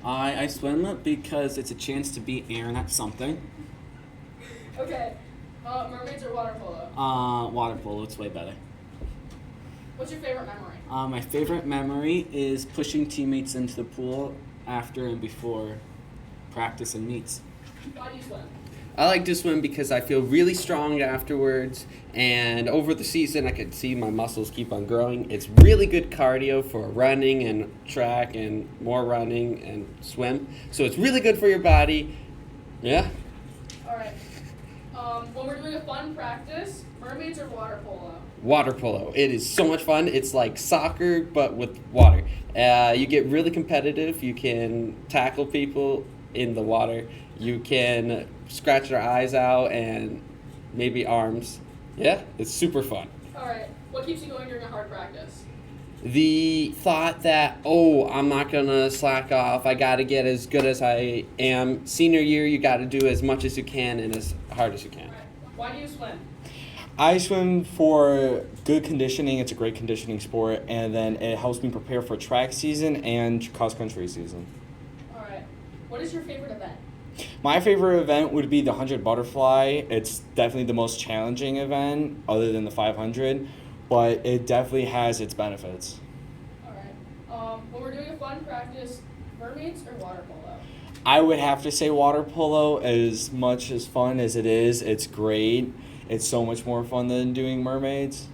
I swim because it's a chance to beat Aaron at something. Okay. Mermaids or water polo? Water polo, it's way better. What's your favorite memory? My favorite memory is pushing teammates into the pool after and before practice and meets. Why do you swim? I like to swim because I feel really strong afterwards, and over the season I can see my muscles keep on growing. It's really good cardio for running and track and more running and swim. So it's really good for your body. Yeah. All right. When we're doing a fun practice, mermaids or water polo? Water polo. It is so much fun. It's like soccer, but with water. You get really competitive. You can tackle people in the water. You can scratch their eyes out and maybe arms. Yeah, it's super fun. All right. What keeps you going during a hard practice? The thought that, oh, I'm not going to slack off. I got to get as good as I am. Senior year, you got to do as much as you can and as hard as you can. All right. Why do you swim? I swim for good conditioning. It's a great conditioning sport, and then it helps me prepare for track season and cross country season. All right. What is your favorite event? My favorite event would be the 100 butterfly. It's definitely the most challenging event other than the 500, but it definitely has its benefits. All right. When we're doing a fun practice, mermaids or water polo? I would have to say water polo. As much as fun as it is, it's great. It's so much more fun than doing mermaids.